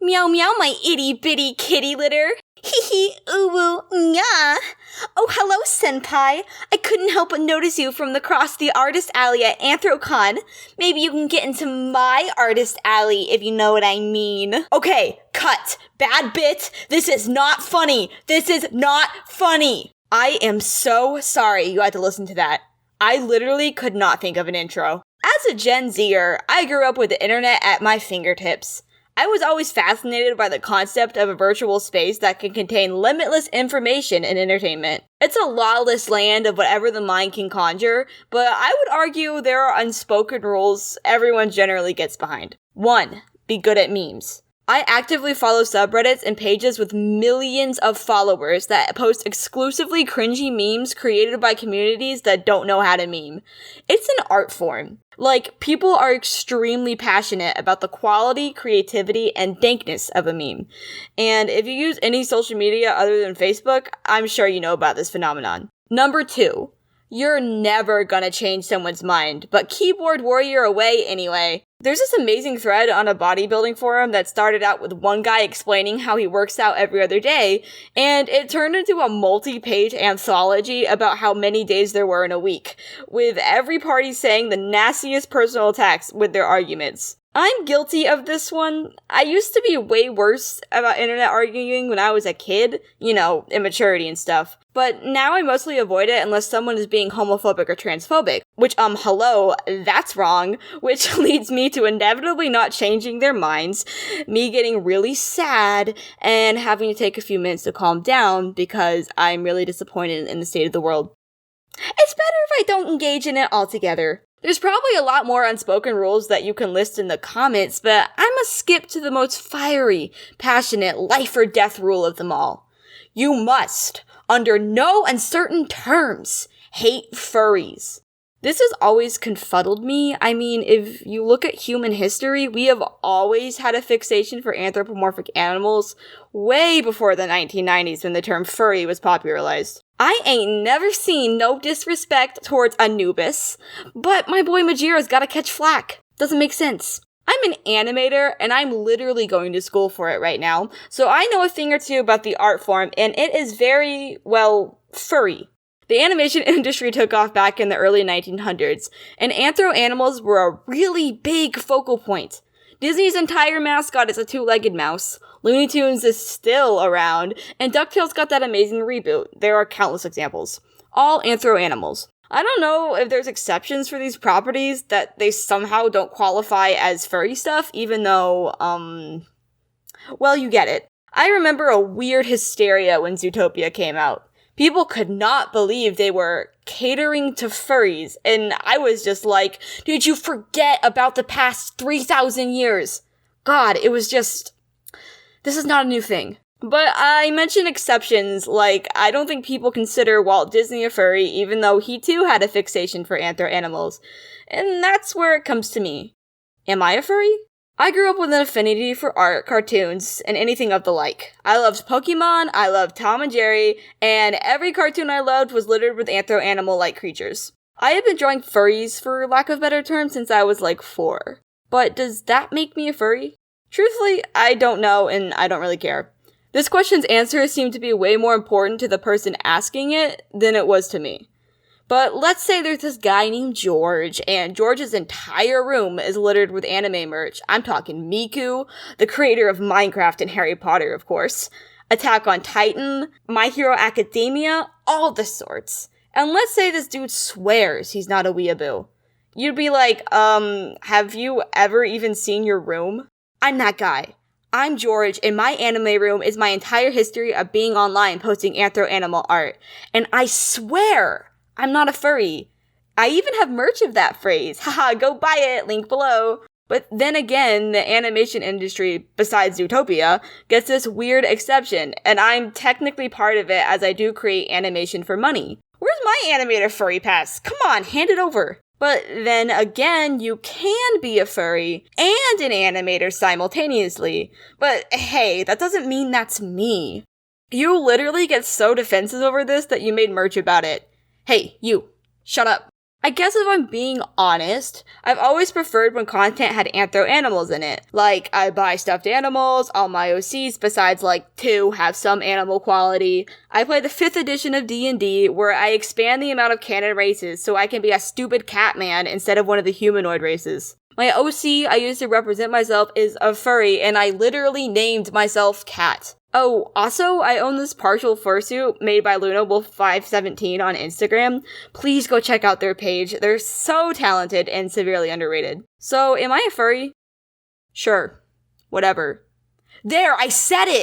Meow meow, my itty bitty kitty litter. Hee hee, ooh ooh, yeah. Oh, hello, senpai. I couldn't help but notice you from across the artist alley at Anthrocon. Maybe you can get into my artist alley, if you know what I mean. Okay, cut. Bad bit. This is not funny. This is not funny. I am so sorry you had to listen to that. I literally could not think of an intro. As a Gen Zer, I grew up with the internet at my fingertips. I was always fascinated by the concept of a virtual space that can contain limitless information and entertainment. It's a lawless land of whatever the mind can conjure, but I would argue there are unspoken rules everyone generally gets behind. 1. Be good at memes. I actively follow subreddits and pages with millions of followers that post exclusively cringy memes created by communities that don't know how to meme. It's an art form. Like, people are extremely passionate about the quality, creativity, and dankness of a meme. And if you use any social media other than Facebook, I'm sure you know about this phenomenon. Number 2. You're never gonna change someone's mind, but keyboard warrior away anyway. There's this amazing thread on a bodybuilding forum that started out with one guy explaining how he works out every other day, and it turned into a multi-page anthology about how many days there were in a week, with every party saying the nastiest personal attacks with their arguments. I'm guilty of this one. I used to be way worse about internet arguing when I was a kid, you know, immaturity and stuff. But now I mostly avoid it unless someone is being homophobic or transphobic. Which, hello, that's wrong. Which leads me to inevitably not changing their minds, me getting really sad, and having to take a few minutes to calm down because I'm really disappointed in the state of the world. It's better if I don't engage in it altogether. There's probably a lot more unspoken rules that you can list in the comments, but I'm gonna skip to the most fiery, passionate, life or death rule of them all. You must, under no uncertain terms, hate furries. This has always confuddled me. I mean, if you look at human history, we have always had a fixation for anthropomorphic animals way before the 1990s when the term furry was popularized. I ain't never seen no disrespect towards Anubis, but my boy Majira's gotta catch flack. Doesn't make sense. I'm an animator, and I'm literally going to school for it right now, so I know a thing or two about the art form, and it is very, well, furry. The animation industry took off back in the early 1900s, and anthro animals were a really big focal point. Disney's entire mascot is a two-legged mouse, Looney Tunes is still around, and DuckTales got that amazing reboot. There are countless examples. All anthro animals. I don't know if there's exceptions for these properties that they somehow don't qualify as furry stuff, even though, well, you get it. I remember a weird hysteria when Zootopia came out. People could not believe they were catering to furries, and I was just like, did you forget about the past 3,000 years? God, it was just... This is not a new thing. But I mentioned exceptions, like, I don't think people consider Walt Disney a furry, even though he too had a fixation for anthro animals. And that's where it comes to me. Am I a furry? I grew up with an affinity for art, cartoons, and anything of the like. I loved Pokemon, I loved Tom and Jerry, and every cartoon I loved was littered with anthro animal-like creatures. I have been drawing furries, for lack of better term, since I was like 4. But does that make me a furry? Truthfully, I don't know, and I don't really care. This question's answer seemed to be way more important to the person asking it than it was to me. But let's say there's this guy named George, and George's entire room is littered with anime merch. I'm talking Miku, the creator of Minecraft and Harry Potter, of course, Attack on Titan, My Hero Academia, all the sorts. And let's say this dude swears he's not a weeaboo. You'd be like, have you ever even seen your room? I'm that guy. I'm George, and my anime room is my entire history of being online posting anthro animal art. And I swear I'm not a furry. I even have merch of that phrase. Haha, go buy it, link below. But then again, the animation industry, besides Zootopia, gets this weird exception, and I'm technically part of it as I do create animation for money. Where's my animator furry pass? Come on, hand it over. But then again, you can be a furry and an animator simultaneously. But hey, that doesn't mean that's me. You literally get so defensive over this that you made merch about it. Hey, you, shut up. I guess if I'm being honest, I've always preferred when content had anthro animals in it. Like, I buy stuffed animals, all my OCs besides like 2 have some animal quality. I play the 5th edition of D&D where I expand the amount of canon races so I can be a stupid cat man instead of one of the humanoid races. My OC I use to represent myself is a furry, and I literally named myself Cat. Oh, also, I own this partial fursuit made by Luna Wolf 517 on Instagram. Please go check out their page. They're so talented and severely underrated. So, am I a furry? Sure. Whatever. There, I said it!